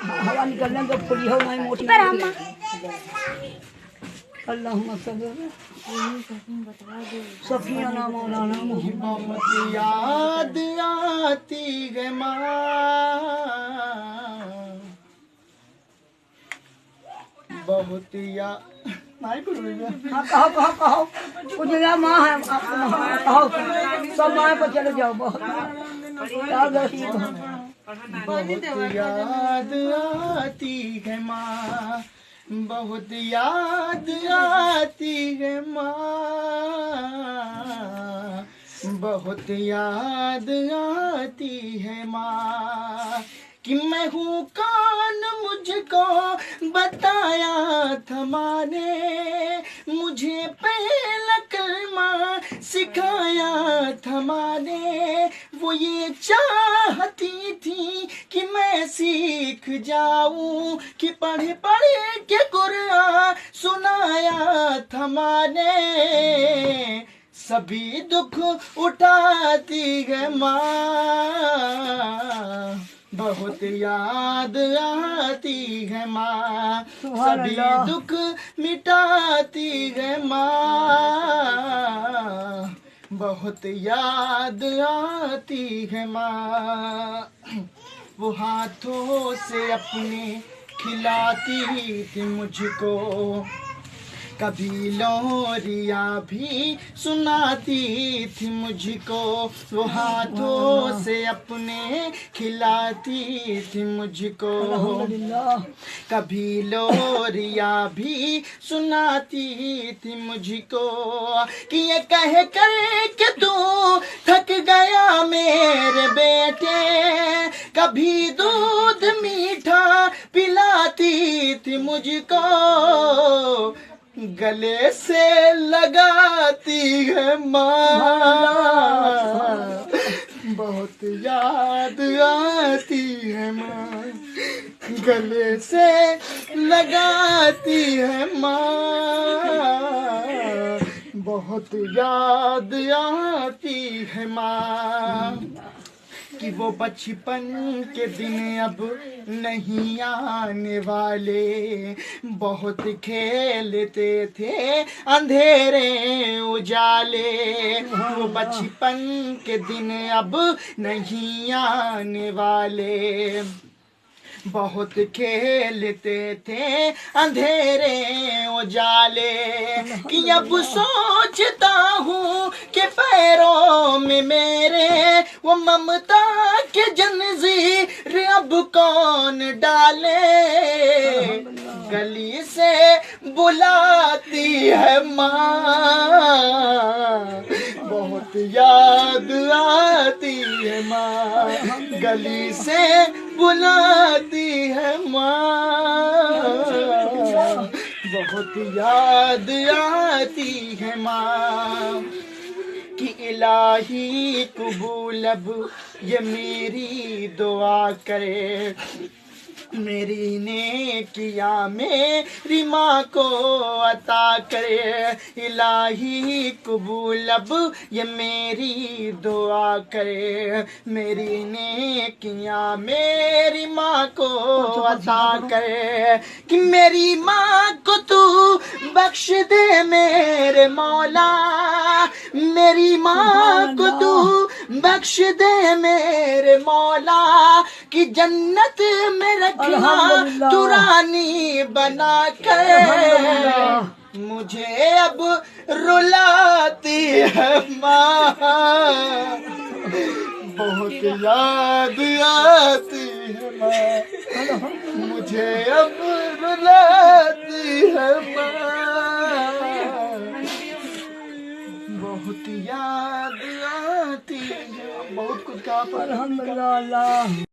हवा निकलने तो फुली हो नहीं मोटी पर अम्मा अल्लाहुम्मा सफिया नाम मौलाना बहुत याद आती है माँ, बहुत याद नहीं कुछ हाँ कहो कहो कहो कुछ जगह माँ है आपको कहो सब माँ पर चले जाओ बहुत याद रखी बहुत याद आती है माँ, बहुत याद आती है माँ, बहुत याद आती है माँ कि मैं हूँ कौन मुझको बताया था माँ ने, मुझे पहला कलमा सिखाया था माँ ने, वो ये चाहती थी कि मैं सीख जाऊं, कि पढ़े पढ़े के कुरान सुनाया था माँ ने, सभी दुख उठाती है माँ, बहुत याद आती है माँ, सभी दुख मिटाती है माँ, बहुत याद आती है माँ। वो हाथों से अपने खिलाती थी मुझको, कभी लोरिया भी सुनाती थी मुझको, वो हाथों से अपने खिलाती थी मुझको, कभी लोरिया भी सुनाती थी मुझको, कि ये कह कर के तू थक गया मेरे बेटे, कभी दूध मीठा पिलाती थी मुझको, गले से लगाती है माँ, बहुत याद आती है माँ, गले से लगाती है माँ, बहुत याद आती है माँ, कि वो बचपन के दिन अब नहीं आने वाले, बहुत खेलते थे अंधेरे उजाले, वो बचपन के दिन अब नहीं आने वाले, बहुत खेलते थे अंधेरे उजाले, कि अब सोचता हूँ कि पैरों में मेरे वो ममता के जंजीर अब कौन डाले, गली से बुलाती है माँ, बहुत याद आती है माँ, गली से बुलाती है माँ, बहुत याद आती है माँ, कि इलाही कबूल अब ये मेरी दुआ करे, मेरी नेकिया मेरी माँ को अता करे, इलाही कबूल अब ये मेरी दुआ करे, मेरी नेकिया मेरी माँ को अता करे, कि मेरी माँ को तू बख्श दे मेरे मौला, मेरी माँ को तू बख्श दे मेरे मौला, कि जन्नत में रखना तू रानी बना कर, मुझे अब रुलाती है माँ, बहुत याद आती है माँ, मुझे अब रुलाती है माँ, बहुत याद आती है, बहुत कुछ कहा पर अल्हम्दुलिल्लाह।